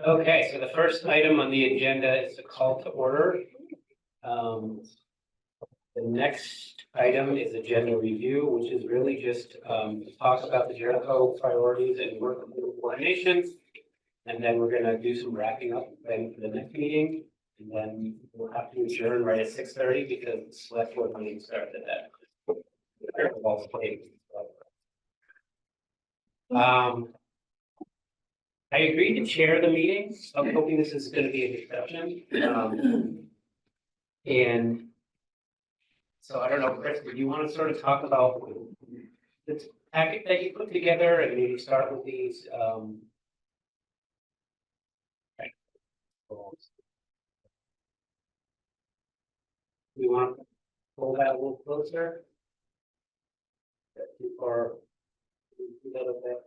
Okay, so the first item on the agenda is a call to order. The next item is agenda review, which is really just to talk about the Jericho priorities and work coordination. And then we're gonna do some wrapping up then for the next meeting. And then we'll have to adjourn right at 6:30 because the select board meeting starts at that. I agreed to chair the meeting. I'm hoping this is gonna be a discussion. And so I don't know, Chris, do you want to sort of talk about the packet that you put together and maybe start with these, we want to pull that a little closer? Or do that a bit?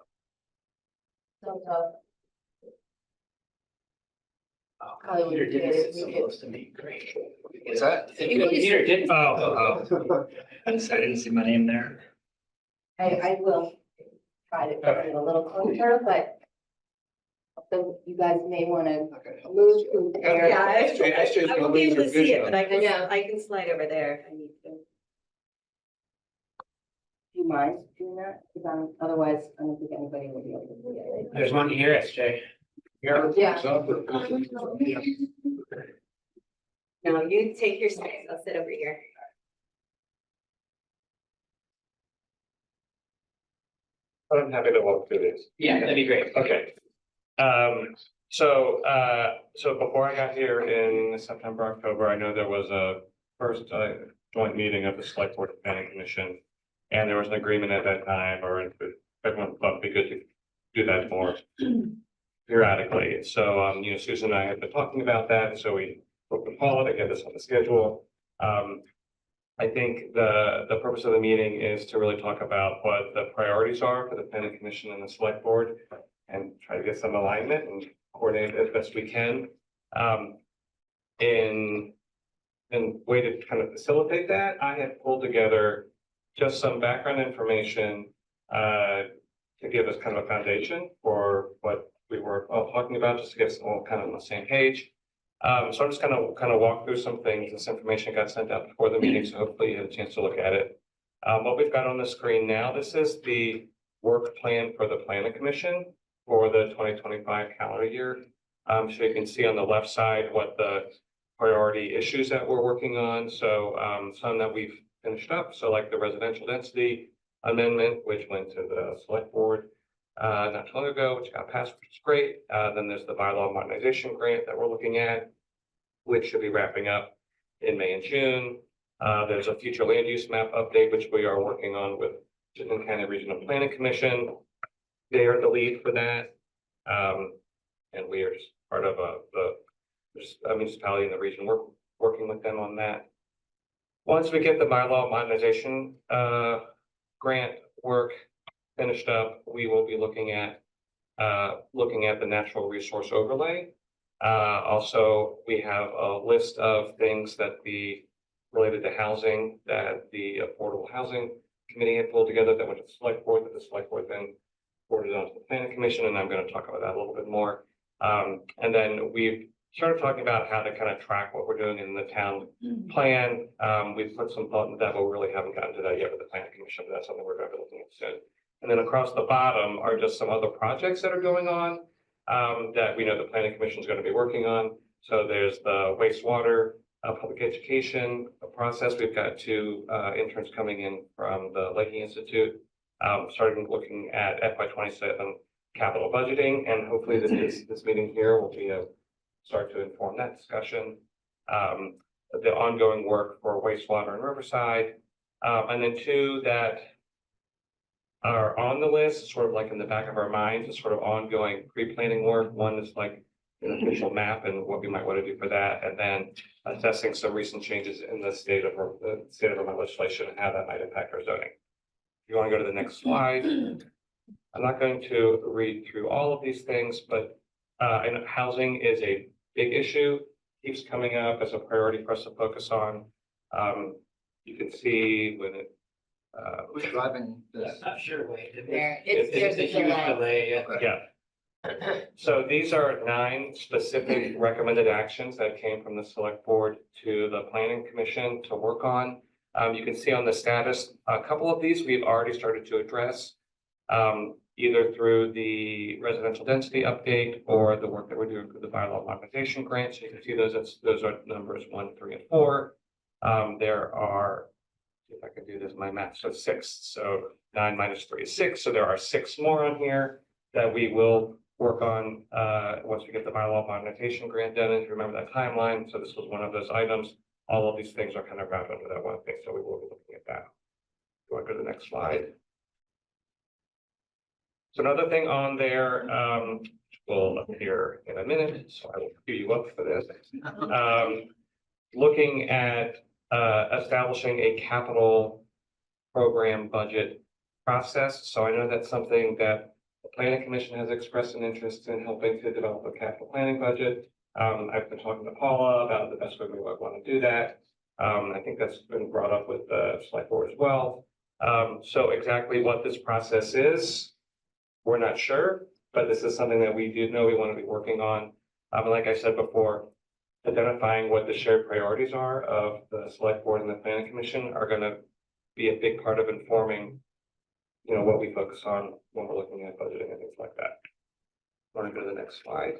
Oh, Peter didn't sit so close to me. Great. What's that? Peter didn't. Oh. I didn't see my name there. I will try to put it a little closer, but so you guys may want to move to there. Yeah, I won't be able to see it, but I Yeah. can slide over there if I need to. Do you mind doing that? Because otherwise, I don't think anybody will be able to see it. There's one here, SJ. Yeah. No, you take your space. I'll sit over here. I'm happy to walk through this. Yeah, that'd be great. Okay. So before I got here in September, October, I know there was a first joint meeting of the Select Board and Planning Commission. And there was an agreement at that time, or everyone thought it'd be good to do that more periodically. So, Susan and I had been talking about that, so we booked a call to get this on the schedule. I think the purpose of the meeting is to really talk about what the priorities are for the Planning Commission and the Select Board and try to get some alignment and coordinate as best we can. In way to kind of facilitate that, I have pulled together just some background information to give us kind of a foundation for what we were all talking about, just to get us all kind of on the same page. So I'm just kind of walk through some things. This information got sent out before the meeting, so hopefully you had a chance to look at it. What we've got on the screen now, this is the work plan for the Planning Commission for the 2025 calendar year. So you can see on the left side what the priority issues that we're working on. So some that we've finished up. So like the residential density amendment, which went to the Select Board not too long ago, which got passed, which is great. Then there's the bylaw modernization grant that we're looking at, which should be wrapping up in May and June. There's a future land use map update, which we are working on with Chittenden County Regional Planning Commission. They are the lead for that. And we are just part of the municipality in the region. We're working with them on that. Once we get the bylaw modernization grant work finished up, we will be looking at the natural resource overlay. Also, we have a list of things that related to housing that the Affordable Housing Committee had pulled together that went to the Select Board, that the Select Board then forwarded on to the Planning Commission, and I'm going to talk about that a little bit more. And then we've started talking about how to kind of track what we're doing in the town plan. We've put some thought into that, but we really haven't gotten to that yet with the Planning Commission, but that's something we're going to be looking at soon. And then across the bottom are just some other projects that are going on that we know the Planning Commission is going to be working on. So there's the wastewater public education process. We've got two interns coming in from the Lakey Institute, starting looking at FY27 capital budgeting, and hopefully this meeting here will be a start to inform that discussion. The ongoing work for wastewater and Riverside, and then two that are on the list, sort of like in the back of our minds, is sort of ongoing pre-planning work. One is like an official map and what we might want to do for that, and then assessing some recent changes in the state of our legislation and how that might impact our zoning. If you want to go to the next slide, I'm not going to read through all of these things, but and housing is a big issue, keeps coming up as a priority for us to focus on. You can see when it. Who's driving this? I'm not sure, wait. There, It's there's a a huge delay. delay. Yeah. So these are 9 specific recommended actions that came from the select board to the planning commission to work on. You can see on the status, a couple of these we've already started to address, either through the residential density update or the work that we're doing through the bylaw modernization grant. So you can see those are numbers 1, 3, and 4. There are, if I can do this, my math, so 6. So 9 minus 3 is 6. So there are 6 more on here that we will work on once we get the bylaw modernization grant done. And remember that timeline. So this was one of those items. All of these things are kind of wrapped under that one thing. So we will be looking at that. Go on to the next slide. So another thing on there will appear in a minute. So I will cue you up for this. Looking at establishing a capital program budget process. So I know that's something that the planning commission has expressed an interest in helping to develop a capital planning budget. I've been talking to Paula about the best way we might want to do that. I think that's been brought up with the select board as well. So exactly what this process is, we're not sure, but this is something that we do know we want to be working on. Like I said before, identifying what the shared priorities are of the select board and the planning commission are going to be a big part of informing, you know, what we focus on when we're looking at budgeting and things like that. Want to go to the next slide?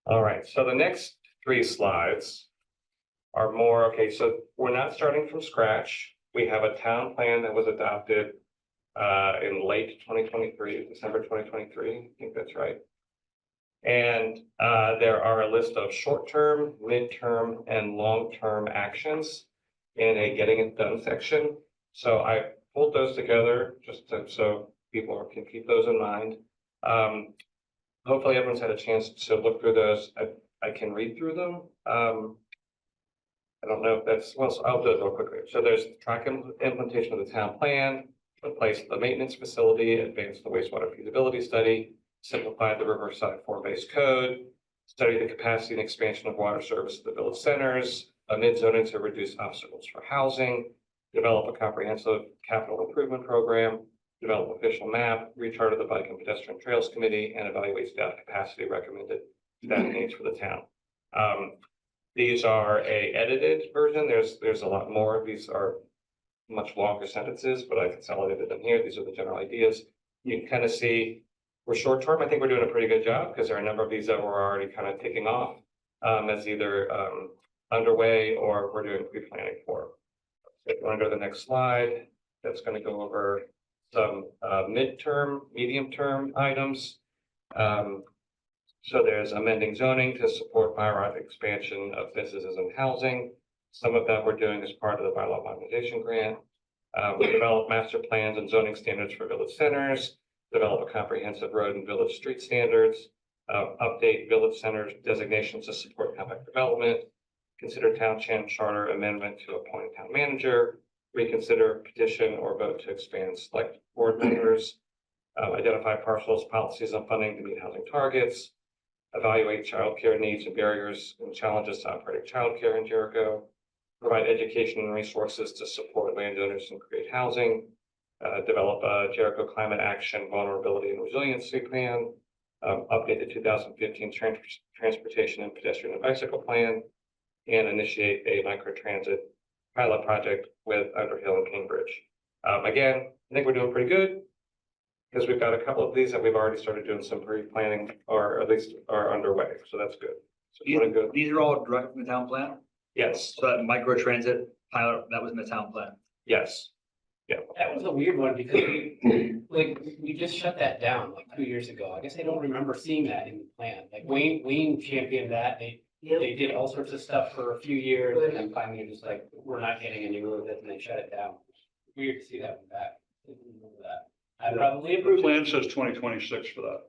All right, so the next 3 slides are more, okay, so we're not starting from scratch. We have a town plan that was adopted in late 2023, December 2023, I think that's right. And there are a list of short-term, mid-term, and long-term actions in a getting it done section. So I pulled those together just so people can keep those in mind. Hopefully everyone's had a chance to look through those. I can read through them. I don't know if that's, well, so I'll do it real quickly. So there's track implementation of the town plan, replace the maintenance facility, advance the wastewater feasibility study, simplify the Riverside form-based code, study the capacity and expansion of water service at the village centers, amend zoning to reduce obstacles for housing, develop a comprehensive capital improvement program, develop official map, recharter of the bike and pedestrian trails committee, and evaluate staff capacity recommended staff needs for the town. These are a edited version. There's a lot more. These are much longer sentences, but I consolidated them here. These are the general ideas. You can kind of see we're short term. I think we're doing a pretty good job because there are a number of these that we're already kind of ticking off as either underway or we're doing pre-planning for. So if you want to go to the next slide, that's going to go over some midterm, medium-term items. So there's amending zoning to support bylaw expansion of businesses and housing. Some of that we're doing as part of the bylaw modernization grant. We develop master plans and zoning standards for village centers, develop a comprehensive road and village street standards, update village centers designations to support compact development, consider town charter amendment to appoint a town manager, reconsider petition or vote to expand select board members, identify parcels, policies, and funding to meet housing targets, evaluate childcare needs and barriers and challenges to operating childcare in Jericho, provide education and resources to support landowners and create housing, develop a Jericho climate action, vulnerability and resiliency plan, update the 2015 transportation and pedestrian and bicycle plan, and initiate a microtransit pilot project with Underhill and Cambridge. Again, I think we're doing pretty good because we've got a couple of these that we've already started doing some pre-planning or at least are underway. So that's good. So if you want to go. These are all direct from the town plan? Yes, So that microtransit pilot, that was in the town plan. yes. That was a weird one because we just shut that down like 2 years ago. I guess I don't remember seeing that in the plan. Like Wayne championed that. They did all sorts of stuff for a few years and then finally you're just like, we're not getting anywhere with it and they shut it down. Weird to see that one back. I didn't remember that. I probably The approved it. plan says 2026 for that.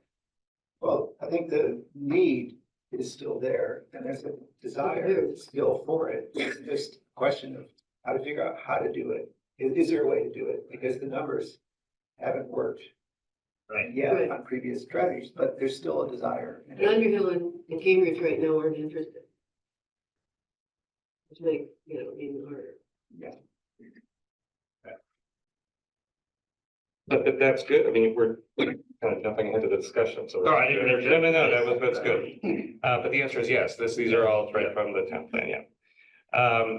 Well, I think the need is still there and there's a desire still for it. It's just a question of how to figure out how to do it. Is there a way to do it? Because the numbers haven't worked Right. yet on previous strategies, but there's still a desire. And Underhill and Cambridge right now aren't interested. Which makes, even harder. Yeah. But that's good. I mean, we're kind of jumping ahead to the discussion, so. All right. No, that's good. But the answer is yes. These are all right from the town plan, yeah.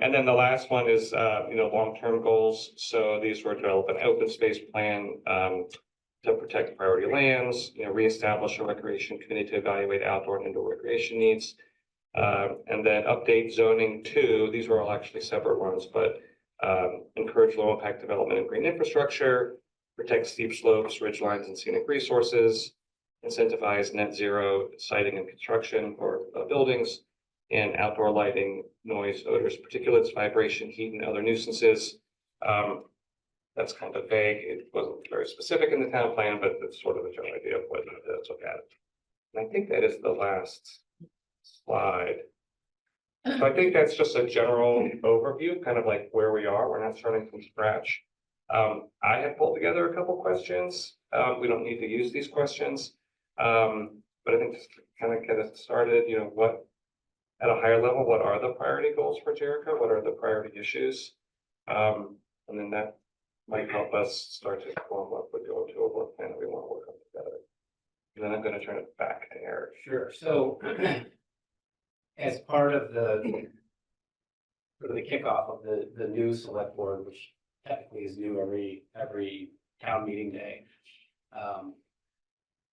And then the last one is, long-term goals. So these were develop an open space plan, to protect priority lands, reestablish a recreation committee to evaluate outdoor and indoor recreation needs. And then update zoning too. These were all actually separate ones, but, encourage low impact development and green infrastructure, protect steep slopes, ridge lines, and scenic resources, incentivize net zero siting and construction for buildings, and outdoor lighting, noise, odors, particulates, vibration, heat, and other nuisances. That's kind of vague. It wasn't very specific in the town plan, but it's sort of the general idea of what to look at. And I think that is the last slide. So I think that's just a general overview, kind of like where we are. We're not starting from scratch. I have pulled together a couple questions. We don't need to use these questions. But I think just to kind of get us started, what, at a higher level, what are the priority goals for Jericho? What are the priority issues? And then that might help us start to form what would go into a work plan that we want to work on together. And then I'm going to turn it back to Eric. Sure, so as part of the kickoff of the new select board, which technically is new every town meeting day.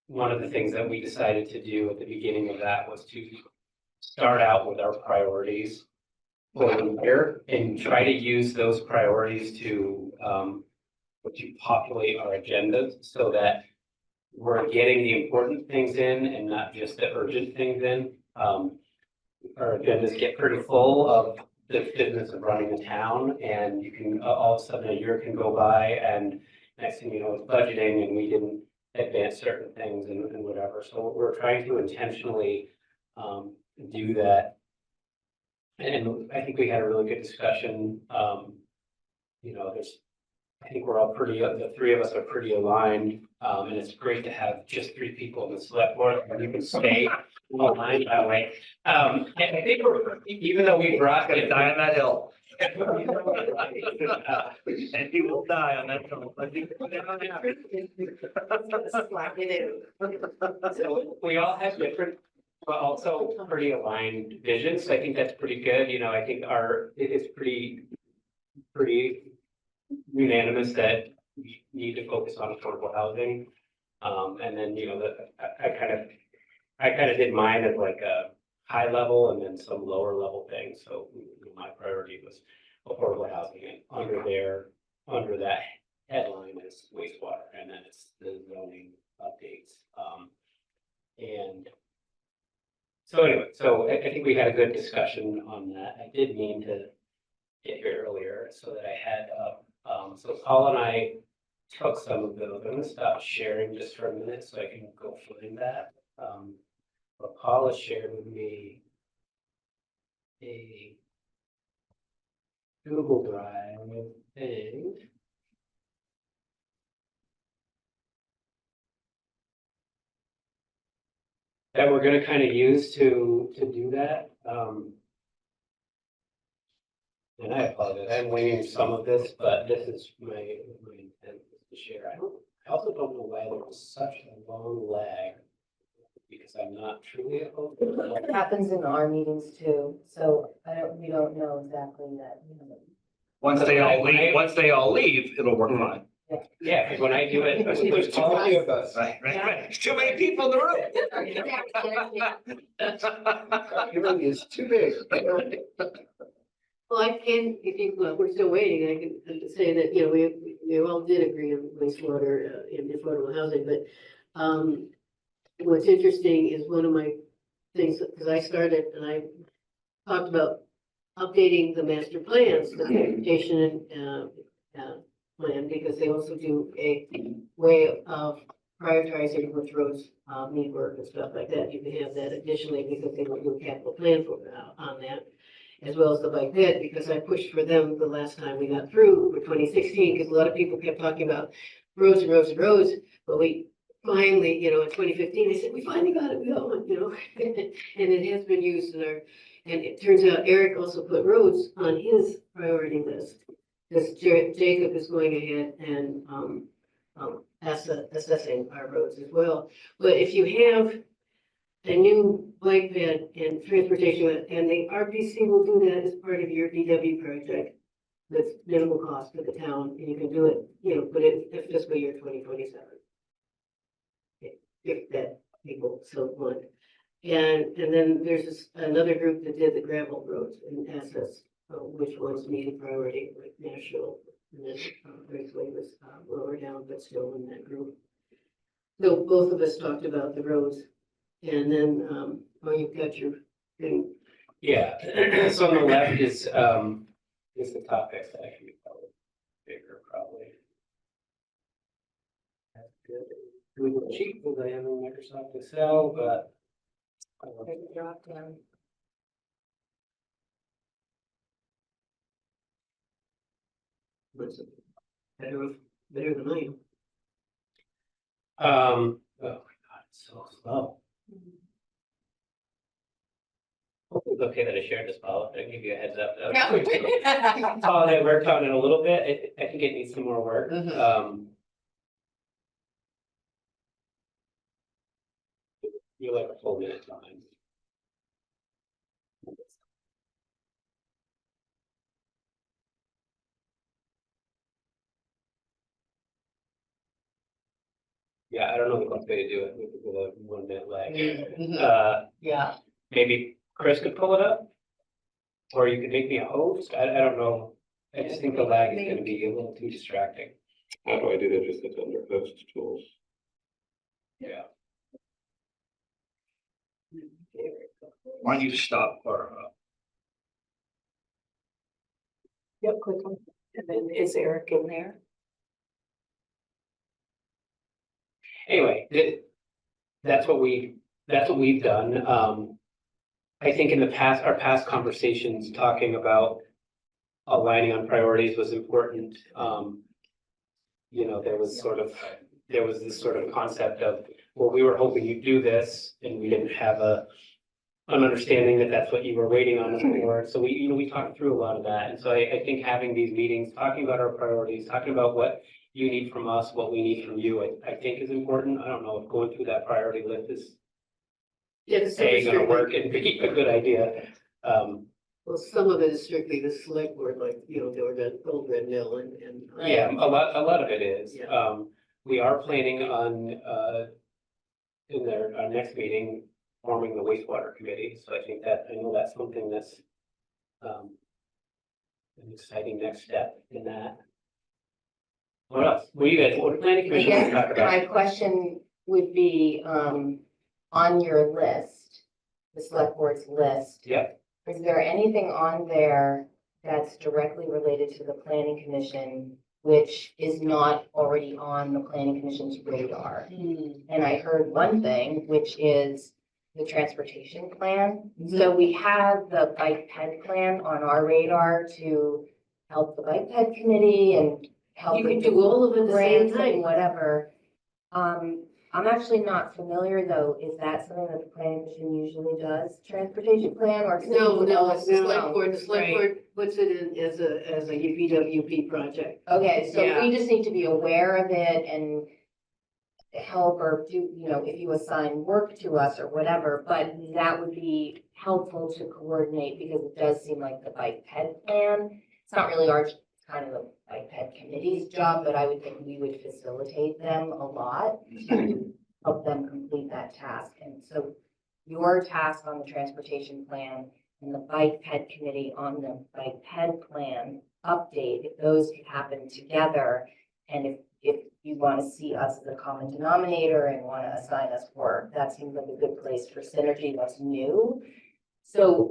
One of the things that we decided to do at the beginning of that was to start out with our priorities for the year and try to use those priorities to populate our agendas so that we're getting the important things in and not just the urgent things in. Our agendas get pretty full of the business of running a town, and you can, all of a sudden a year can go by and next thing you know, it's budgeting and we didn't advance certain things and whatever. So we're trying to intentionally do that. And I think we had a really good discussion. I think we're all the three of us are pretty aligned. And it's great to have just three people in the select board and you can stay aligned that way. And I think even though we brought. Gonna die on that hill. And he will die on that hill. Slap it in. So we all have different, but also pretty aligned visions. So I think that's pretty good. I think it's pretty unanimous that we need to focus on affordable housing. And then, I kind of did mine as like a high level and then some lower level things. So my priority was affordable housing, and under that headline is wastewater, and then it's the zoning updates. And so anyway, I think we had a good discussion on that. I did mean to get here earlier so that I had so Paul and I took some of those. I'm gonna stop sharing just for a minute so I can go find that. But Paul has shared with me a Google Drive thing. That we're gonna kind of use to do that. And I apologize, I'm winging some of this, but this is my intent to share. I also don't know why there was such a long lag, because I'm not truly a host. It happens in our meetings too, so we don't know exactly that. Once they all leave, it'll work fine. Yeah, because when I do it. There's too many of us. Right. There's too many people in the room. Everything is too big. Well, I can, we're still waiting, I can say that, we all did agree on wastewater and affordable housing, but what's interesting is one of my things, because I started and I talked about updating the master plans, the transportation plan, because they also do a way of prioritizing which roads need work and stuff like that. You can have that additionally because they don't do a capital plan on that, as well as the bike ped, because I pushed for them the last time we got through for 2016, because a lot of people kept talking about roads and roads and roads, but we finally, in 2015, they said, we finally got it, we got one, and it has been used and it turns out Eric also put roads on his priority list, because Jacob is going ahead and assessing our roads as well. But if you have a new bike ped and transportation, and the RPC will do that as part of your DW project with minimal cost to the town, and you can do it, put it in fiscal year 2027. If that people so want. And then there's another group that did the gravel roads and assets, which was needed priority, like Nashville. And then Raceway was lower down, but still in that group. So both of us talked about the roads. And then, you've got your thing. Yeah, so on the left is the topics that I can be probably bigger, probably. That's good. Google Sheet, because I have in Microsoft Excel, but. Drop down. What's it? Better than I am. Oh my God, it's so slow. It's okay that I shared this, Paul. I give you a heads up. No. Paul and I worked on it a little bit. I think it needs some more work. You're like a full minute behind. Yeah, I don't know the best way to do it with a 1 minute lag. Yeah. Maybe Chris could pull it up? Or you could make me a host? I don't know. I just think the lag is gonna be a little too distracting. How do I do that? Just hit under host tools. Yeah. Why don't you stop or, Yep, click on, and then is Eric in there? Anyway, that's what we've done. I think in the past, our past conversations talking about aligning on priorities was important. There was this sort of concept of, well, we were hoping you'd do this, and we didn't have an understanding that that's what you were waiting on for. So we talked through a lot of that. And so I think having these meetings, talking about our priorities, talking about what you need from us, what we need from you, I think is important. I don't know if going through that priority list is gonna work and be a good idea. Well, some of it is strictly the select board, like, the old Red Mill and. Yeah, a lot of it is. Yeah. We are planning on, in our next meeting, forming the wastewater committee. So I know that's something that's, an exciting next step in that. What else? What do planning I commission want to talk guess about? my question would be, on your list, the select board's list. Yep. Is there anything on there that's directly related to the planning commission, which is not already on the planning commission's radar? And I heard one thing, which is the transportation plan. So we have the bike ped plan on our radar to help the bike ped committee and help. You can with do all of it at the same grants and time. whatever. I'm actually not familiar though. Is that something that the planning commission usually does? Transportation plan or? No, it's the No. select board. The select Right. board puts it in as a UPWP project. Okay, so Yeah. we just need to be aware of it and help or do, if you assign work to us or whatever, but that would be helpful to coordinate because it does seem like the bike ped plan. It's not really it's kind of the bike ped committee's job, but I would think we would facilitate them a lot to help them complete that task. And so your task on the transportation plan and the bike ped committee on the bike ped plan update, if those could happen together, and if you want to see us as a common denominator and want to assign us work, that seems like a good place for synergy that's new. So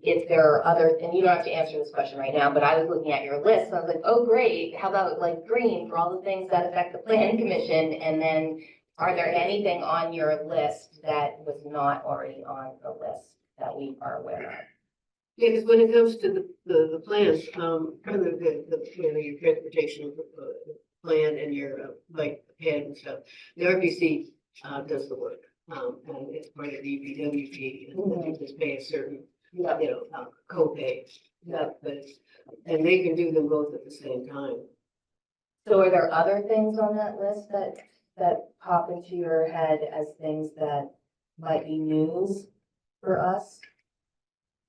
if there are other, and you don't have to answer this question right now, but I was looking at your list, and I was like, oh, great, how about like green for all the things that affect the planning commission? And then are there anything on your list that was not already on the list that we are aware of? Yeah, because when it comes to the plans, your transportation plan and your bike pad and stuff, the RPC does the work. And it's part of the UPWP, and they just pay a certain, copay. Yeah. And they can do them both at the same time. So are there other things on that list that pop into your head as things that might be news for us?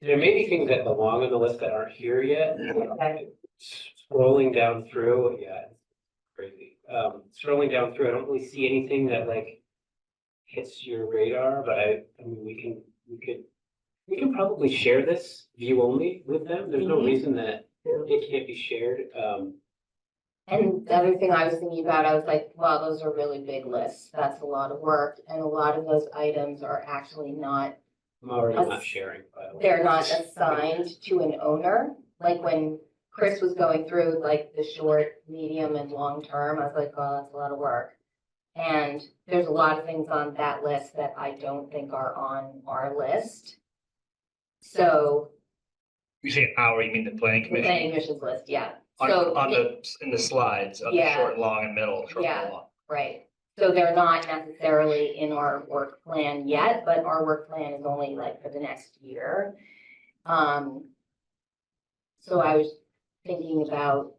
There may be things that belong on the list that aren't here yet. Scrolling down through, yeah, it's crazy. Scrolling down through, I don't really see anything that like hits your radar, but I mean, we can probably share this view only with them. There's no reason that it can't be shared. And the other thing I was thinking about, I was like, wow, those are really big lists. That's a lot of work. And a lot of those items are actually not, I'm already not sharing, by the way. they're not assigned to an owner. Like when Chris was going through like the short, medium and long term, I was like, oh, that's a lot of work. And there's a lot of things on that list that I don't think are on our list. So You say our, you mean the planning the planning commission? commission's list, yeah. On, So on the, in the slides of the Yeah. short, long and middle, short Yeah. and long. right. So they're not necessarily in our work plan yet, but our work plan is only like for the next year. So I was thinking about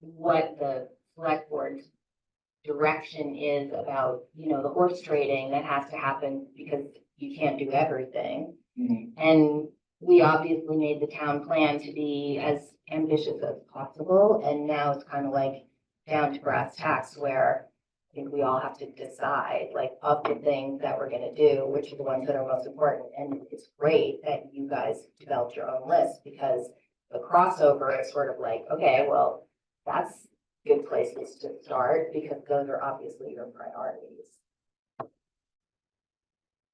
what the select board's direction is about, the horse trading that has to happen because you can't do everything. And we obviously made the town plan to be as ambitious as possible, and now it's kind of like down to brass tacks where I think we all have to decide, like, of the things that we're gonna do, which are the ones that are most important. And it's great that you guys developed your own list, because the crossover is sort of like, okay, well, that's good places to start, because those are obviously your priorities.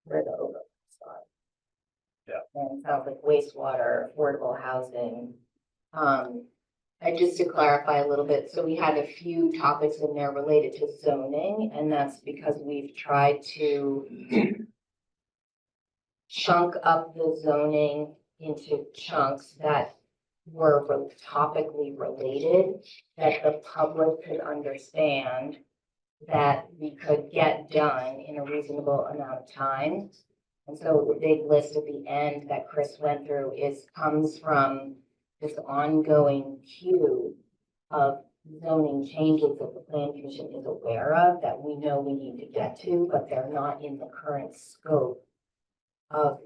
Where the overlaps are. Yeah. And it sounds like wastewater, affordable housing. Just to clarify a little bit, so we had a few topics in there related to zoning, and that's because we've tried to chunk up the zoning into chunks that were topically related, that the public could understand, that we could get done in a reasonable amount of time. And so the big list at the end that Chris went through comes from this ongoing queue of zoning changes that the plan commission is aware of, that we know we need to get to, but they're not in the current scope of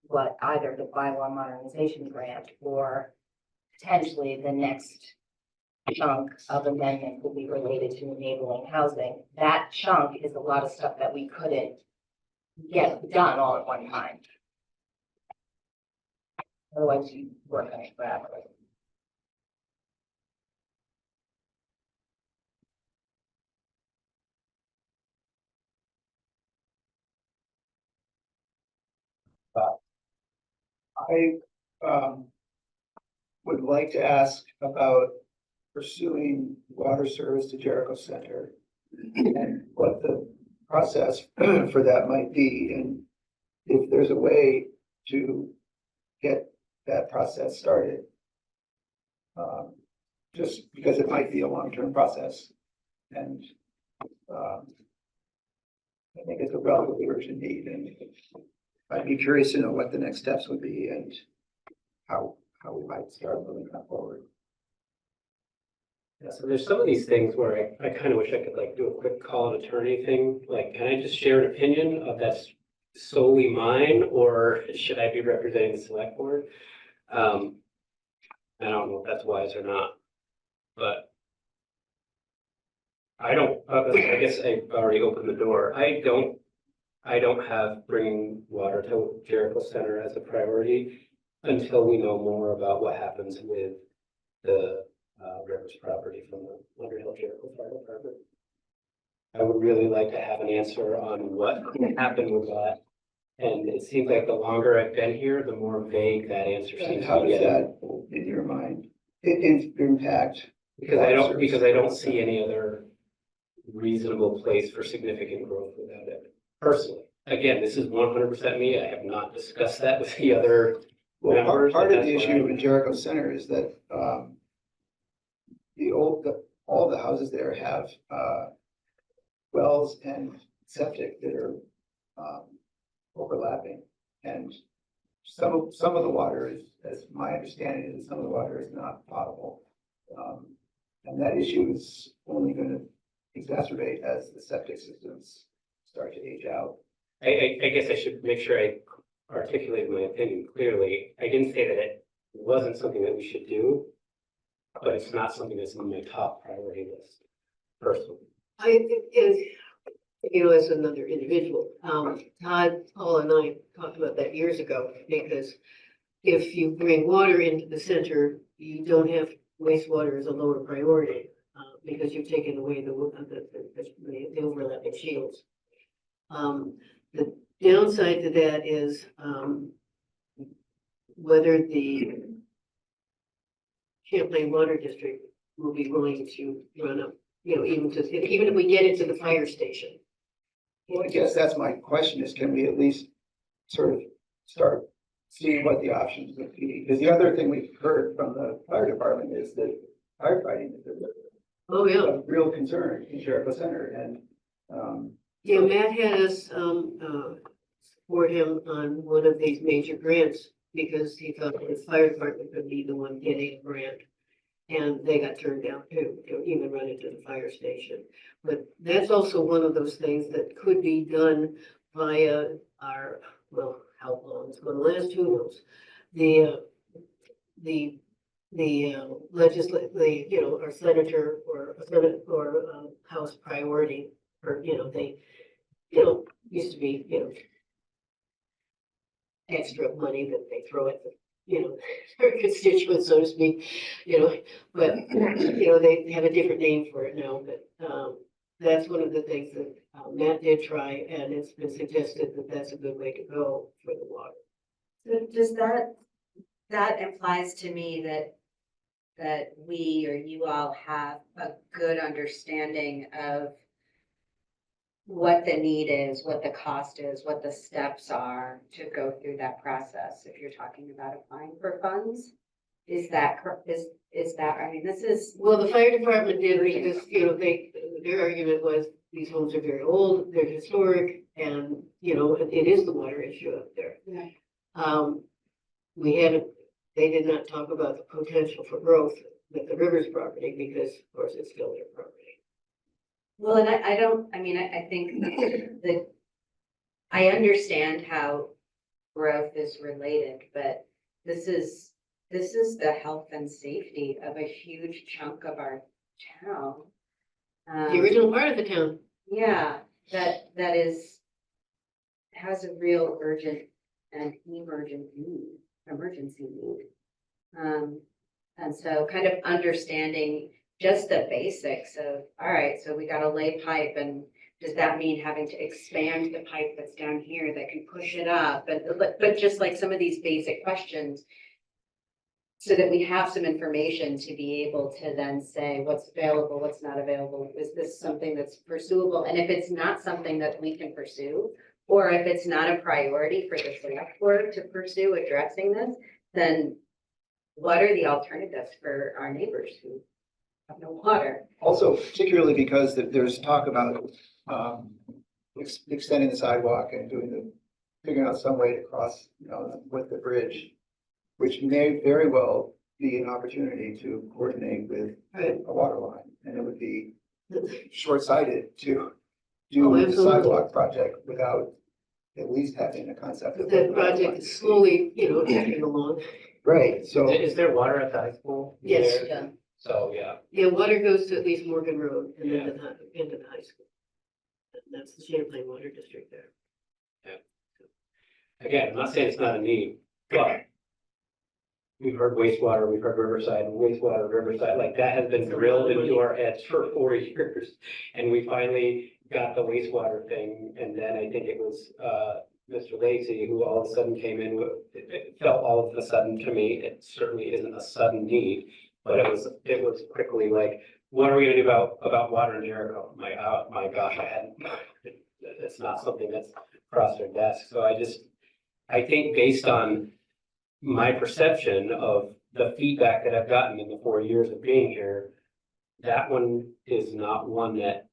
what either the bylaw modernization grant or potentially the next chunk of amendment will be related to enabling housing. That chunk is a lot of stuff that we couldn't get done all at one time. Otherwise you work on it forever. I, would like to ask about pursuing water service to Jericho Center and what the process for that might be, and if there's a way to get that process started. Just because it might be a long-term process, and I think it's a relatively urgent need, and I'd be curious to know what the next steps would be and how we might start moving that forward. Yeah, so there's some of these things where I kind of wish I could like do a quick call an attorney thing, like, can I just share an opinion of that's solely mine, or should I be representing the select board? I don't know if that's wise or not, but I guess I already opened the door. I don't have bringing water to Jericho Center as a priority until we know more about what happens with the Rivers property from the Underhill Jericho Fire Department. I would really like to have an answer on what happened with that. And it seems like the longer I've been here, the more vague that answer And seems how to does get. that, in your mind, impact? Because I don't see any other reasonable place for significant growth without it, personally. Again, this is 100% me. I have not discussed that with the other Well, members. part but of the that's issue why- in Jericho Center is that, all the houses there have, wells and septic that are, overlapping. And some of the water as my understanding is some of the water is not potable. And that issue is only gonna exacerbate as the septic systems start to age out. I guess I should make sure I articulate my opinion clearly. I didn't say that it wasn't something that we should do, but it's not something that's on my top priority list personally. I think, as another individual, Todd, Paul and I talked about that years ago, because if you bring water into the center, you don't have wastewater as a lower priority, because you've taken away the overlapping shields. The downside to that is, whether the Champlain Water District will be willing to run up, even if we get it to the fire station. Well, I guess that's my question is, can we at least sort of start seeing what the options would be? Because the other thing we've heard from the fire department is that firefighting is Oh, yeah. a real concern in Jericho Center and, Yeah, Matt had us, support him on one of these major grants because he thought his fire department could be the one getting a grant. And they got turned down too, to even run into the fire station. But that's also one of those things that could be done via our, well, how long it's gonna last, who knows? The legislative, our senator or House priority, or, they, used to be, extra money that they throw at the, their constituents, so to speak, but, they have a different name for it now, but, that's one of the things that Matt did try, and it's been suggested that that's a good way to go for the water. So does that implies to me that we or you all have a good understanding of what the need is, what the cost is, what the steps are to go through that process, if you're talking about applying for funds? Is that, I mean, this is. Well, the fire department did, because, their argument was, these homes are very old, they're historic, and, it is the water issue up there. Yeah. They did not talk about the potential for growth with the Rivers property, because of course it's still their property. Well, and I think that I understand how growth is related, but this is the health and safety of a huge chunk of our town. The original part of the town. Yeah, that has a real urgent and emergency need. And so kind of understanding just the basics of, all right, so we gotta lay pipe, and does that mean having to expand the pipe that's down here that can push it up? But just like some of these basic questions, so that we have some information to be able to then say what's available, what's not available. Is this something that's pursuable? And if it's not something that we can pursue, or if it's not a priority for the select board to pursue addressing this, then what are the alternatives for our neighbors who have no water? also particularly because there's talk about, extending the sidewalk and figuring out some way to cross, with the bridge, which may very well be an opportunity to coordinate with a water line. And it would be short-sighted to do Oh, the absolutely. sidewalk project without at least having a concept of. what That the water project line is would be. slowly, ticking along. Right, so. Is there water at the high school? Yes. There? Yeah. So, yeah, Yeah, water goes to at least Morgan Road and then into the high school. And that's the Champlain Water District there. again, I'm not saying it's not a need, but we've heard wastewater, we've heard Riverside, like that has been drilled into our heads for 4 years. And we finally got the wastewater thing, and then I think it was, Mr. Lacy, who all of a sudden came in, it felt all of a sudden to me, it certainly isn't a sudden need, but it was quickly like, what are we gonna do about water in Jericho? My gosh, it's not something that's across our desk, so I think based on my perception of the feedback that I've gotten in the 4 years of being here, that one is not one that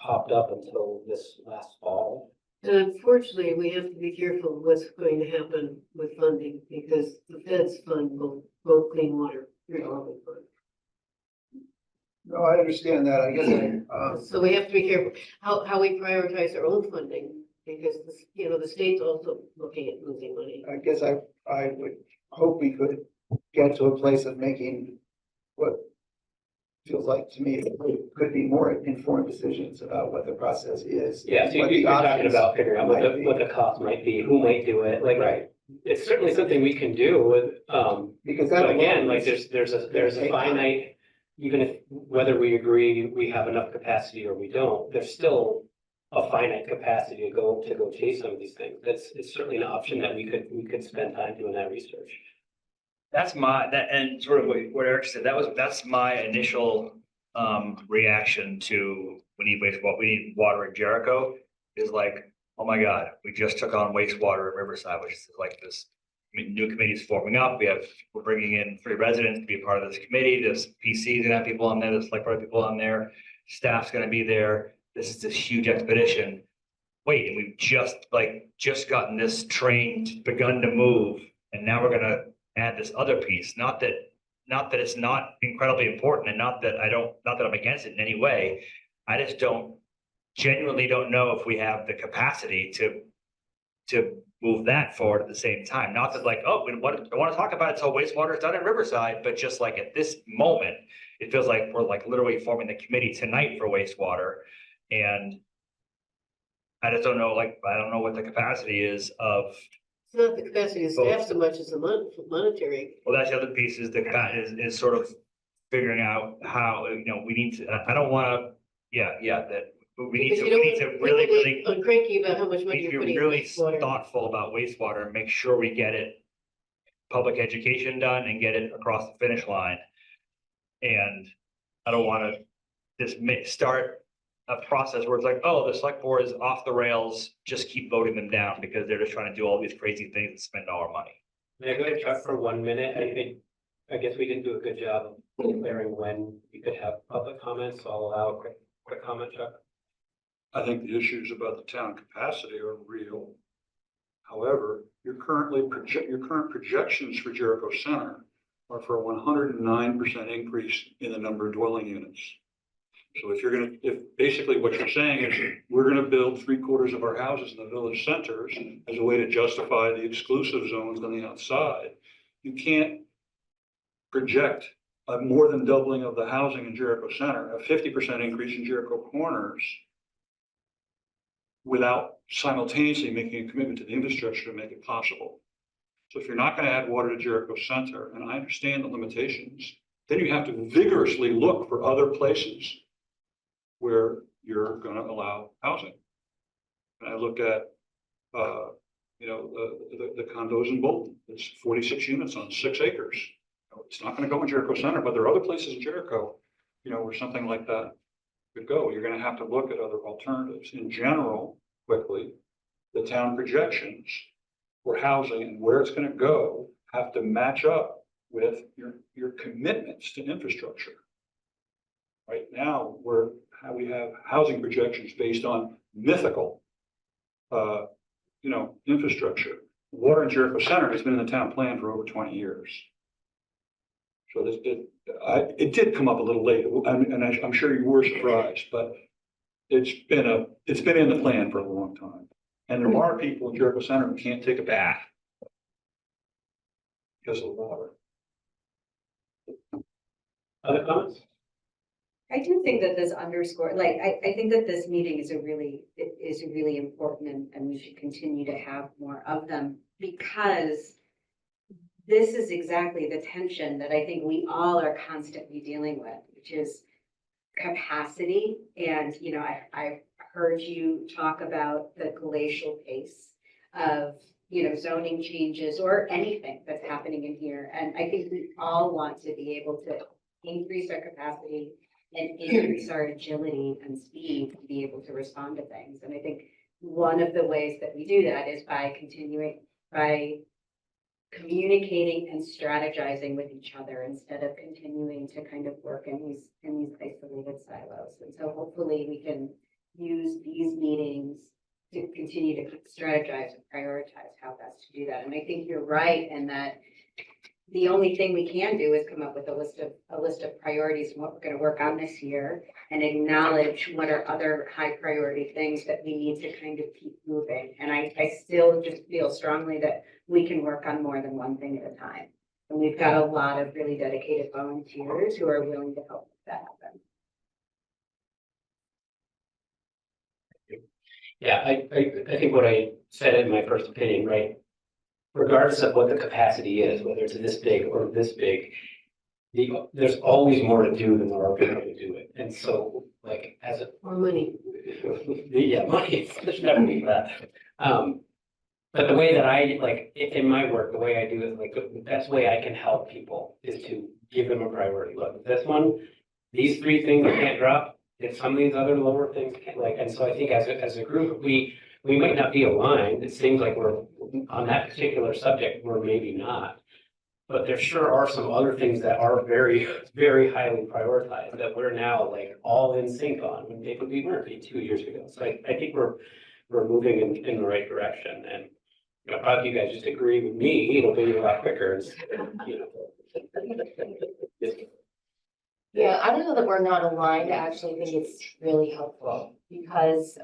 popped up until this last fall. And unfortunately, we have to be careful what's going to happen with funding, because the feds fund both clean water revolving fund. No, I understand that. I guess So we have to be careful how we prioritize our own funding, because, the state's also looking at losing money. I guess I would hope we could get to a place of making what feels like to me could be more informed decisions about what the process is. Yeah, so what you're the talking options about figuring out might be. what the cost might be, who might do it, like, Right, it's certainly something we can do with, because that but again, alone like, is- there's a take time. finite, even if, whether we agree we have enough capacity or we don't, there's still a finite capacity to go chase some of these things. It's certainly an option that we could spend time doing that research. That's and sort of what Eric said, that's my initial reaction to we need water in Jericho is like, oh my God, we just took on wastewater in Riverside, which is like this new committee's forming up. We're bringing in 3 residents to be a part of this committee. This PC's gonna have people on there, there's select board people on there, staff's gonna be there. This is this huge expedition. Wait, and we've just gotten this train begun to move, and now we're gonna add this other piece. Not that it's not incredibly important, and not that I'm against it in any way. I just genuinely don't know if we have the capacity to move that forward at the same time. Not that I want to talk about it until wastewater is done in Riverside, but just like at this moment, it feels like we're like literally forming the committee tonight for wastewater. And I just don't know, I don't know what the capacity is of, It's not the capacity of staff so much as the monetary. well, that's the other piece is is sort of figuring out how, we need to, I don't want to, that we need Because to, you don't we need want to really, people really, being cranky about how much we money need you're to be putting in really wastewater. thoughtful about wastewater and make sure we get it public education done and get it across the finish line. And I don't want to just start a process where it's like, oh, the select board is off the rails, just keep voting them down because they're just trying to do all these crazy things and spend all our money. May I go ahead, Chuck, for 1 minute? I guess we didn't do a good job of declaring when we could have public comments, so I'll allow a quick comment, Chuck. I think the issues about the town capacity are real. However, your current projections for Jericho Center are for a 109% increase in the number of dwelling units. So if basically what you're saying is we're gonna build 3/4 of our houses in the village centers as a way to justify the exclusive zones on the outside, you can't project a more than doubling of the housing in Jericho Center, a 50% increase in Jericho Corners without simultaneously making a commitment to the infrastructure to make it possible. So if you're not gonna add water to Jericho Center, and I understand the limitations, then you have to vigorously look for other places where you're gonna allow housing. And I look at, the condos in Bolton, it's 46 units on 6 acres. It's not gonna go in Jericho Center, but there are other places in Jericho, where something like that could go. You're gonna have to look at other alternatives. In general, quickly, the town projections for housing and where it's gonna go have to match up with your commitments to infrastructure. Right now, we have housing projections based on mythical, infrastructure. Water in Jericho Center has been in the town plan for over 20 years. So it did come up a little late, and I'm sure you were surprised, but it's been in the plan for a long time. And there are people in Jericho Center who can't take a bath because of the water. Other comments? I do think that this I think that this meeting is really important and we should continue to have more of them because this is exactly the tension that I think we all are constantly dealing with, which is capacity. And, I've heard you talk about the glacial pace of, zoning changes or anything that's happening in here. And I think we all want to be able to increase our capacity and increase our agility and speed to be able to respond to things. And I think one of the ways that we do that is by communicating and strategizing with each other instead of continuing to kind of work in these isolated silos. And so hopefully we can use these meetings to continue to strategize and prioritize how best to do that. And I think you're right in that the only thing we can do is come up with a list of priorities and what we're gonna work on this year and acknowledge what are other high priority things that we need to kind of keep moving. And I still just feel strongly that we can work on more than one thing at a time. And we've got a lot of really dedicated volunteers who are willing to help make that happen. Yeah, I think what I said in my first opinion, right? Regardless of what the capacity is, whether it's this big or this big, there's always more to do than there are people to do it. And so, like, as a, More money. yeah, money, there's never be that. But the way that I, like, in my work, the way I do it, like, the best way I can help people is to give them a priority. Look, this one, these 3 things you can't drop, if some of these other lower things can, like, and so I think as a group, we might not be aligned. It seems like we're on that particular subject, we're maybe not. But there sure are some other things that are very, very highly prioritized that we're now like all in sync on when maybe we weren't 2 years ago. So I think we're moving in the right direction. And you know, probably you guys just agree with me, it'll be a lot quicker. You know. Yeah, I don't know that we're not aligned. I actually think it's really helpful because,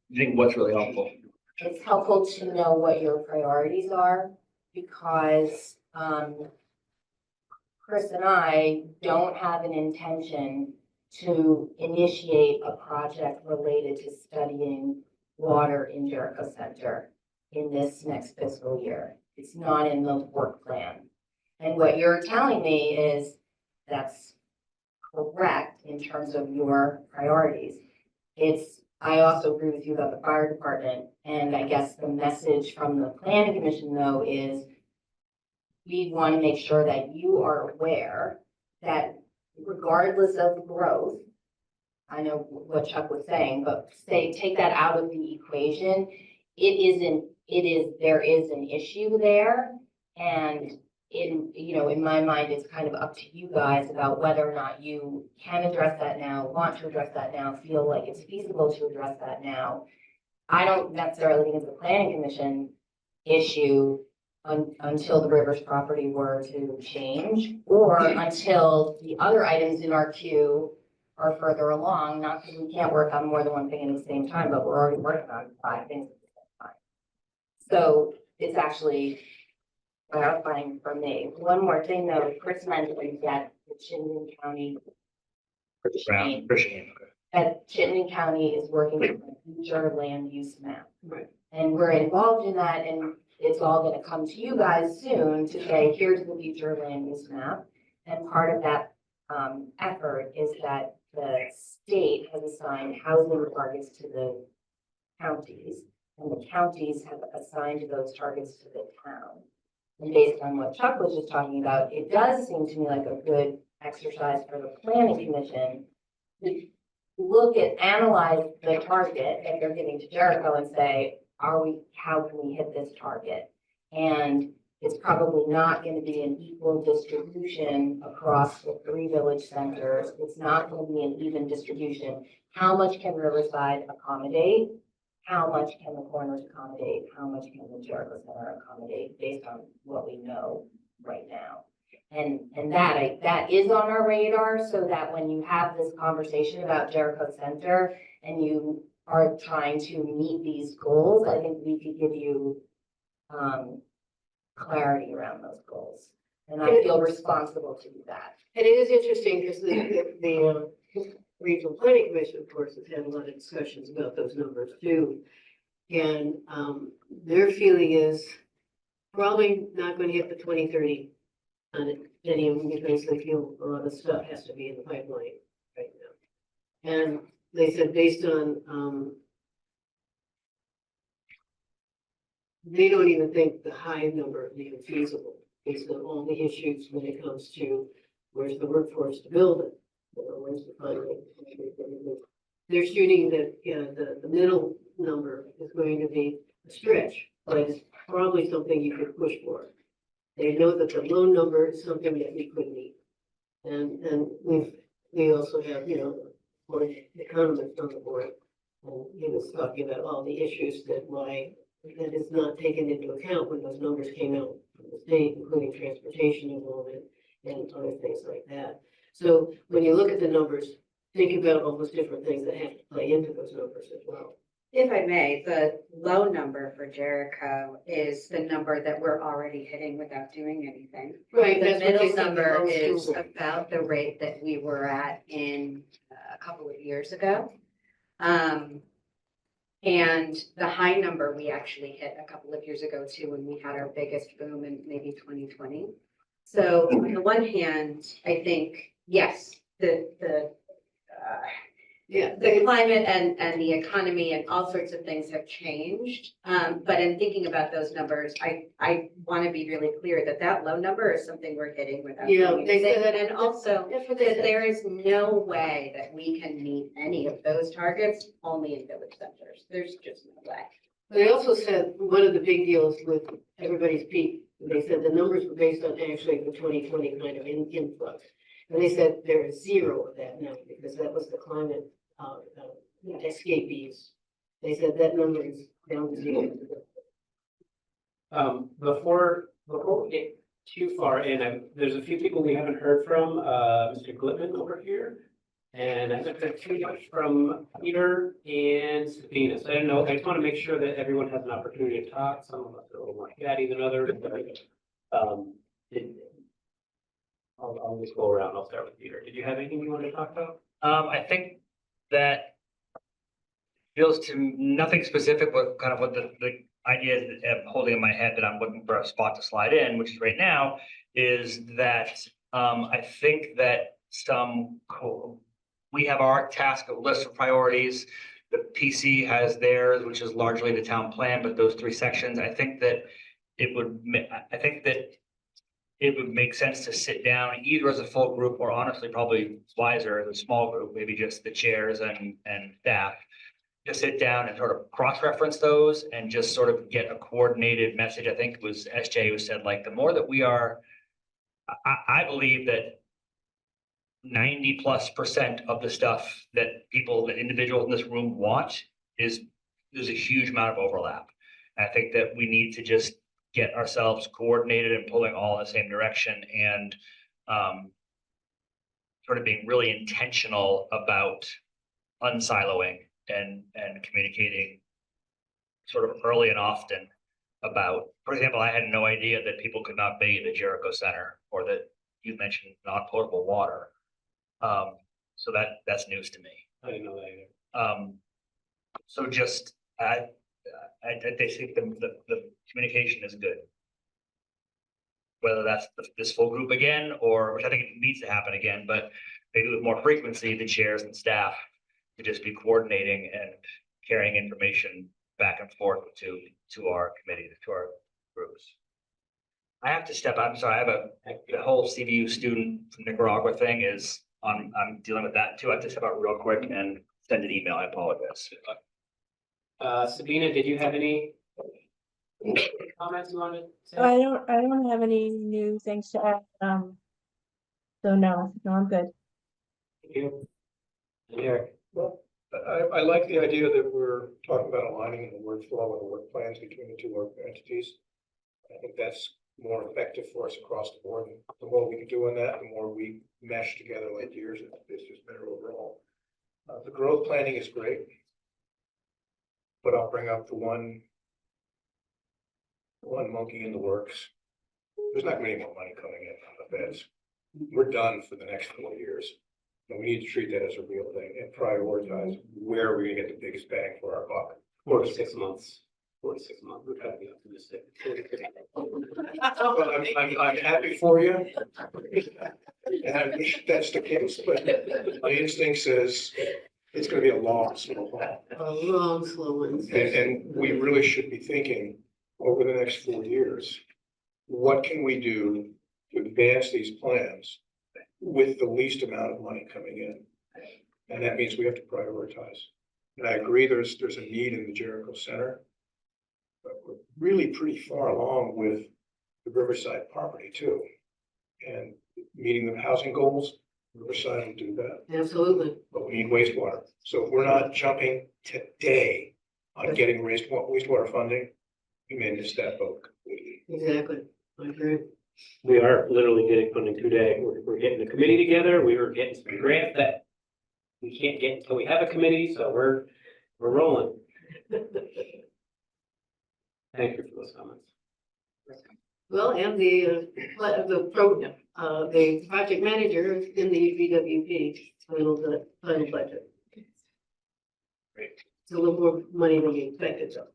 You think what's really helpful? it's helpful to know what your priorities are because, Chris and I don't have an intention to initiate a project related to studying water in Jericho Center in this next fiscal year. It's not in the work plan. And what you're telling me is that's correct in terms of your priorities. I also agree with you about the fire department, and I guess the message from the planning commission though is we want to make sure that you are aware that regardless of growth, I know what Chuck was saying, but take that out of the equation. There is an issue there, and in my mind, it's kind of up to you guys about whether or not you can address that now, want to address that now, feel like it's feasible to address that now. I don't necessarily think it's a planning commission issue until the Rivers property were to change, or until the other items in our queue are further along, not that we can't work on more than one thing at the same time, but we're already working on 5 things at the same time. So it's actually clarifying for me. One more thing though, Chris mentioned that the Chittenden County that Chittenden County is working on a future land use map. Right. And we're involved in that, and it's all gonna come to you guys soon to say, here's the future land use map. And part of that effort is that the state has assigned housing targets to the counties, and the counties have assigned those targets to the town. And based on what Chuck was just talking about, it does seem to me like a good exercise for the planning commission to analyze the target that they're giving to Jericho and say, how can we hit this target? And it's probably not going to be an equal distribution across the 3 village centers. It's not going to be an even distribution. How much can Riverside accommodate? How much can the corners accommodate? How much can the Jericho Center accommodate based on what we know right now? And that is on our radar, so that when you have this conversation about Jericho Center and you are trying to meet these goals, I think we could give you clarity around those goals. And I feel responsible to do that. And it is interesting because the Regional Planning Commission, of course, has had a lot of discussions about those numbers too. And their feeling is probably not going to hit the 2030 on it, any of them, because they feel a lot of stuff has to be in the pipeline right now. And they said based on, they don't even think the high number is even feasible based on all the issues when it comes to where's the workforce to build it. Where's the funding? They're shooting that the middle number is going to be a stretch, but it's probably something you could push for. They know that the low number is something that we could meet. And we also have, more economists on the board. And he was talking about all the issues that is not taken into account when those numbers came out from the state, including transportation involvement and other things like that. So when you look at the numbers, think about all those different things that have to play into those numbers as well. If I may, the low number for Jericho is the number that we're already hitting without doing anything. Right. The that's what they middle said, number the is lowest about the rate that we were at in a couple of years ago. And the high number we actually hit a couple of years ago too, when we had our biggest boom in maybe 2020. So on the one hand, I think, yes, Yeah. the climate and the economy and all sorts of things have changed. But in thinking about those numbers, I want to be really clear that that low number is something we're hitting without. Yeah, doing they said anything. that- And also That's what they that said. there is no way that we can meet any of those targets only in village centers. There's just no way. They also said one of the big deals with everybody's peak, they said the numbers were based on actually the 2020 kind of influx. And they said there is zero of that now because that was the climate escapees. They said that number is down to zero. Before we get too far in, there's a few people we haven't heard from, Mr. Glitman over here. And I haven't heard too much from Peter and Sabina. So I don't know, I just want to make sure that everyone has an opportunity to talk. Some of us are a little more chatty than others. I'll just go around. I'll start with Peter. Did you have anything you wanted to talk about? I think that feels to nothing specific, but kind of what the idea is that I'm holding in my head that I'm looking for a spot to slide in, which is right now, is that I think that we have our task list of priorities. The PC has theirs, which is largely the town plan, but those three sections, I think that it would make sense to sit down either as a full group or honestly probably wiser as a small group, maybe just the chairs and staff, to sit down and sort of cross-reference those and just sort of get a coordinated message. I think it was SJ who said, like, the more that we are, I believe that 90+% of the stuff that individuals in this room want there's a huge amount of overlap. And I think that we need to just get ourselves coordinated and pulling all in the same direction and sort of being really intentional about unsiloing and communicating sort of early and often about, for example, I had no idea that people could not bathe at Jericho Center, or that you mentioned non-potable water. So that's news to me. I didn't know that either. So just, I think the communication is good. Whether that's this full group again, or, which I think it needs to happen again, but maybe with more frequency, the chairs and staff to just be coordinating and carrying information back and forth to our committee, to our groups. I have to I'm sorry, I have the whole CVU student from Nicaragua thing is I'm dealing with that too. I have to step out real quick and send an email. I apologize. Sabina, did you have any comments you wanted to say? I don't have any new things to add. So no, I'm good. Thank you. And Eric? Well, I like the idea that we're talking about aligning the workflow and the work plans between the two work entities. I think that's more effective for us across the board. And the more we can do on that, the more we mesh together like years, it's just better overall. The growth planning is great. But I'll bring up the one monkey in the works. There's not gonna be any more money coming in from the feds. We're done for the next 4 years. And we need to treat that as a real thing and prioritize where we're gonna get the biggest bang for our buck. 4 to 6 months. 4 to 6 months. We're trying to be optimistic. Well, I'm happy for you. And that's the case, but my instinct says it's gonna be a long, slow haul. A long, slow one. And we really should be thinking over the next 4 years, what can we do to advance these plans with the least amount of money coming in? And that means we have to prioritize. And I agree, there's a need in the Jericho Center. But we're really pretty far along with the Riverside property too. And meeting the housing goals, Riverside will do that, Absolutely. but we need wastewater. So if we're not jumping today on getting wastewater funding, we may miss that boat completely. Exactly. I agree. We are literally getting funding today. We're getting the committee together. We were getting some grants that we can't get until we have a committee, so we're rolling. Thank you for those comments. Well, and the program, the project manager is in the BWP final budget. Great. It's a little more money than we expected, so.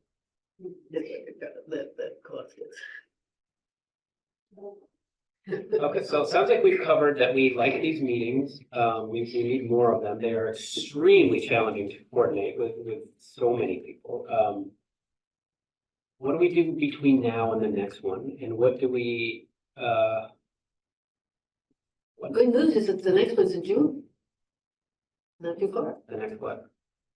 That cost is. Okay, so it sounds like we've covered that we like these meetings. We need more of them. They are extremely challenging to coordinate with so many people. What do we do between now and the next one? And what do we, Good news is that the next one's in June. Not too far. the next what?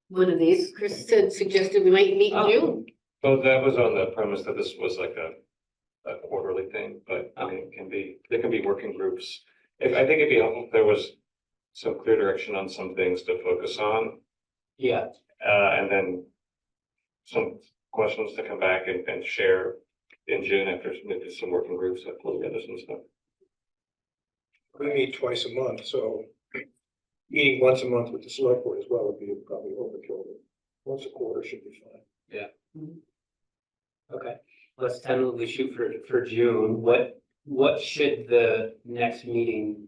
One of these, Chris suggested we might meet in Oh. June. So that was on the premise that this was like a quarterly thing, but I mean, there can be working groups. I think it'd be helpful if there was some clear direction on some things to focus on, Yeah, and then some questions to come back and share in June after maybe some working groups that pull together some stuff. We meet twice a month, so meeting once a month with the select board as well would be probably overkill. Once a quarter should be fine. okay. Let's tentatively shoot for June. What should the next meeting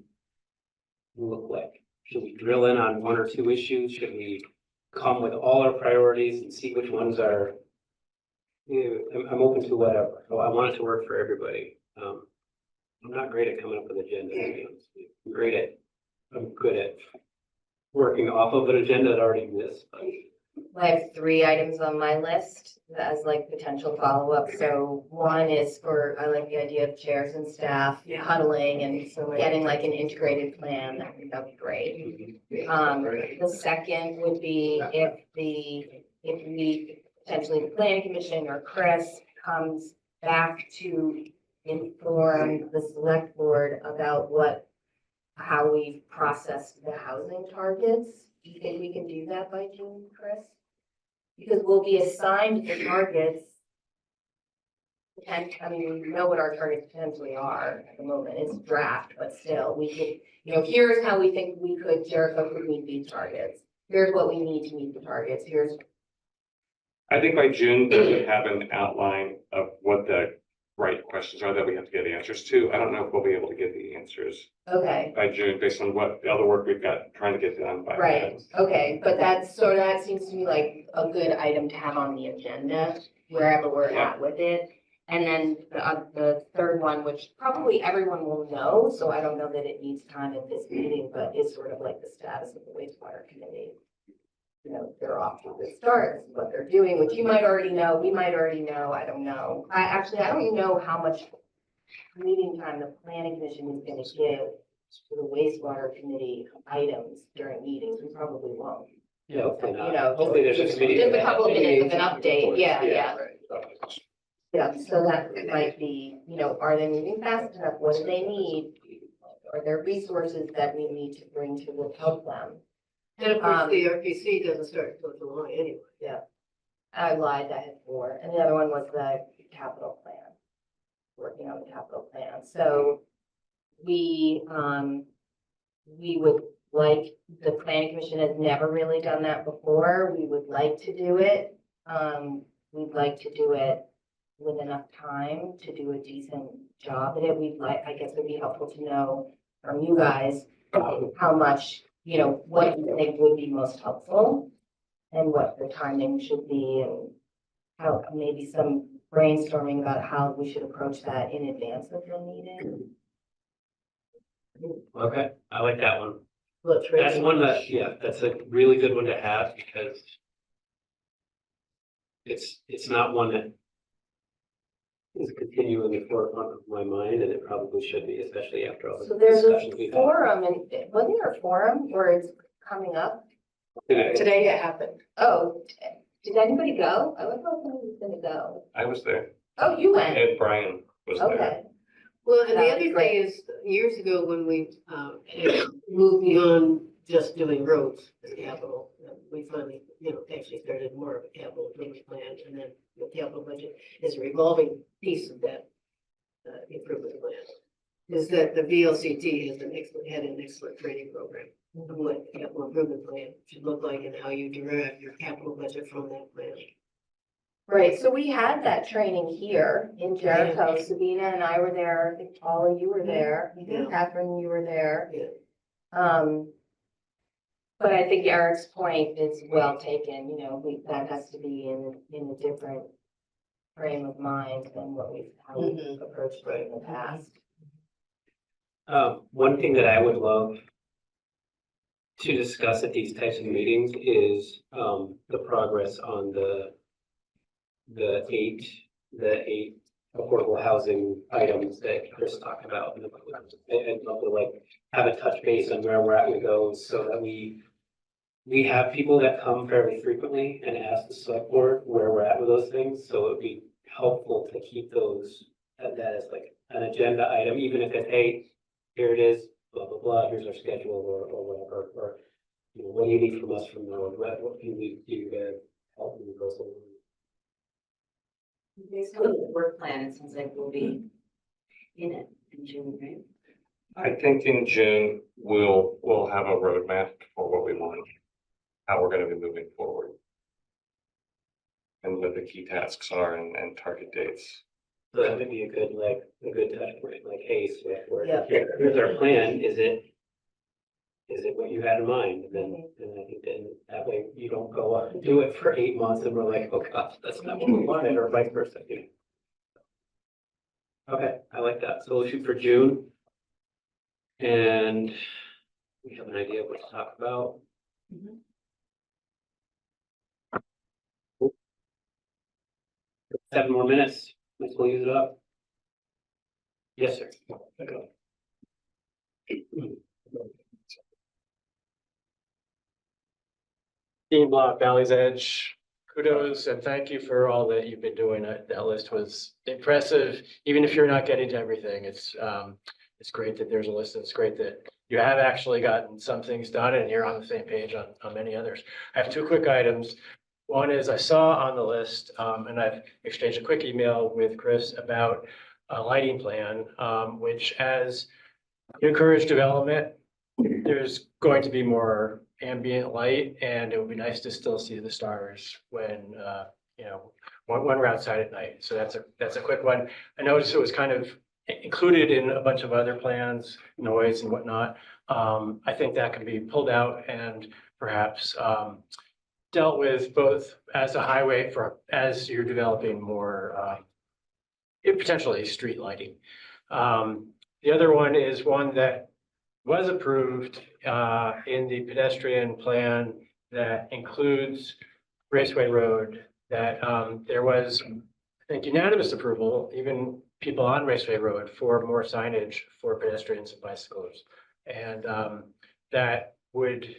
look like? Should we drill in on one or two issues? Should we come with all our priorities and see which ones are? Yeah, I'm open to whatever. So I want it to work for everybody. I'm not great at coming up with agendas, to be honest with you. I'm good at working off of an agenda that already exists, but. I have 3 items on my list as like potential follow-up. So one is I like the idea of chairs and staff huddling and so getting like an integrated plan. That'd be great. The second would be if we potentially the planning commission or Chris comes back to inform the select board about how we process the housing targets. Do you think we can do that by June, Chris? Because we'll be assigned the targets. And, I mean, we know what our targets potentially are at the moment. It's draft, but still, we could, here's how we think Jericho could meet these targets. Here's what we need to meet the targets. I think by June, we would have an outline of what the right questions are that we have to get answers to. I don't know if we'll be able to get the answers Okay, by June based on what the other work we've got trying to get done by right, then. okay, but that seems to me like a good item to have on the agenda, wherever we're at with it. And then the third one, which probably everyone will know, so I don't know that it needs time at this meeting, but is sort of like the status of the wastewater committee. They're off to a good start, this is what they're doing, which you might already know, we might already know, I don't know. I don't know how much meeting time the planning commission is gonna give to the wastewater committee items during meetings, we probably won't. Yeah, hopefully not. Hopefully there's a committee. Just a couple of minutes of an update, yeah. Right. Yeah, so that might be, are they moving fast enough? What do they need? Are there resources that we need to bring to help them? And of course, the RPC doesn't start until July anyway. Yeah. I lied, I had 4. And the other one was the capital plan. Working on the capital plan. So we would like, the planning commission has never really done that before. We would like to do it. We'd like to do it with enough time to do a decent job at it. I guess it'd be helpful to know from you guys how much, what you think would be most helpful and what the timing should be and how maybe some brainstorming about how we should approach that in advance of the meeting. Okay, I like that one. Let's That's one that's a really good one to have because it's not one that is continuing in the forefront of my mind, and it probably should be, especially after all So the there's discussions a we've had. forum, and wasn't there a forum where it's coming up? Today it happened. Oh, did anybody go? I was hoping he was gonna go. I was there Oh, you went? and Brian was there. Okay. Well, and the That would other be thing great. is, years ago, when we, moved beyond just doing roads as capital, we finally, actually started more of a capital improvement plan, and then the capital budget is a revolving piece of that, improvement plan. Is that the VLCT had an excellent training program of what the capital improvement plan should look like and how you derive your capital budget from that plan. Right, so we had that training here in Jericho. Sabina and I were there, I think Paula, you were there, Yeah. Catherine, you were there. Yeah. But I think Eric's point is well taken, that has to be in a different frame of mind than what how we've approached it in the past. One thing that I would love to discuss at these types of meetings is, the progress on the eight affordable housing items that Chris talked about. And I'd love to like have a touch base on where we're at with those so that we have people that come fairly frequently and ask the select board where we're at with those things. So it'd be helpful to keep those, that as like an agenda item, even if it's, hey, here it is, blah, blah, blah, here's our schedule or whatever, or, what do you need from us from the, what do you need to do to help move those along? Based on the work plan, it seems like we'll be in it in June, right? I think in June, we'll have a roadmap for what we want, how we're gonna be moving forward. And what the key tasks are and target dates. So that would be a good touch point, like, hey, so Yeah. here's our plan, is it what you had in mind? And I think then that way you don't go up and do it for 8 months and we're like, oh gosh, that's not what we wanted, or vice versa. Okay, I like that. So we'll shoot for June. And we have an idea of what to talk about. 7 more minutes. Let's we'll use it up. Yes, sir. Dean Block, Valley's Edge, kudos and thank you for all that you've been doing. That list was impressive. Even if you're not getting to everything, it's great that there's a list. It's great that you have actually gotten some things done and you're on the same page on many others. I have 2 quick items. One is I saw on the list, and I've exchanged a quick email with Chris about a lighting plan, which as you encourage development, there's going to be more ambient light and it would be nice to still see the stars when, when we're outside at night. So that's a quick one. I noticed it was kind of included in a bunch of other plans, noise and whatnot. I think that can be pulled out and perhaps dealt with both as a highway as you're developing more potentially street lighting. The other one is one that was approved in the pedestrian plan that includes Raceway Road, that there was, I think, unanimous approval, even people on Raceway Road, for more signage for pedestrians and bicyclers. And that would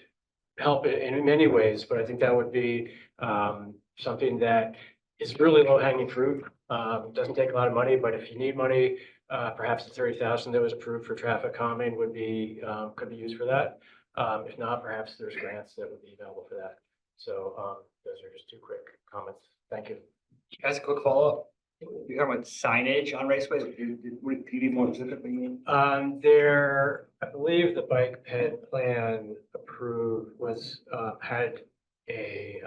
help in many ways, but I think that would be something that is really low hanging fruit. Doesn't take a lot of money, but if you need money, perhaps the 30,000 that was approved for traffic calming would be, could be used for that. If not, perhaps there's grants that would be available for that. So those are just 2 quick comments. Thank you. Guys, a quick follow-up. You're talking about signage on raceways. Could you be more specific? There, I believe the bike ped plan approved was, had a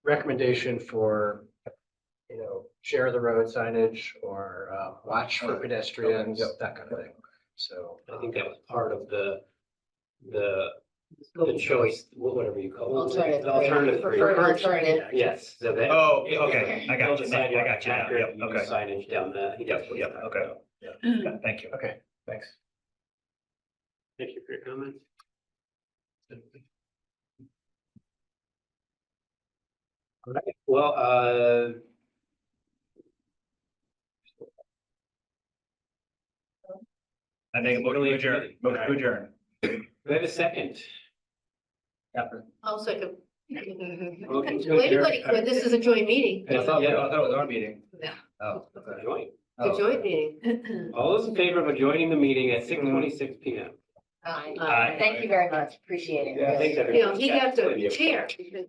recommendation for, share the road signage or watch for pedestrians, that kind of thing. So I think that was part of the choice, whatever you call it. Alternative. Alternative. Preferred alternative. Yes. So that. Oh, okay, I got you, Build a sidewalk I got you now, accurate, yep, you do okay. Signage down the. Yep, okay. Yeah, thank you. okay, thanks. Thank you for your comments. All right, well, I think a motion to adjourn. Motion to adjourn. we have a second. I'll second. Motion to Well, anybody adjourn. could, this is a joint meeting. I thought it was our meeting. Yeah. Oh, Joint. It's a joint meeting. All those in favor of adjoining the meeting at 6:26 PM? Aye. Aye. Thank you very much, appreciate it. Yeah, really. Thanks, You know, everyone. he got the chair because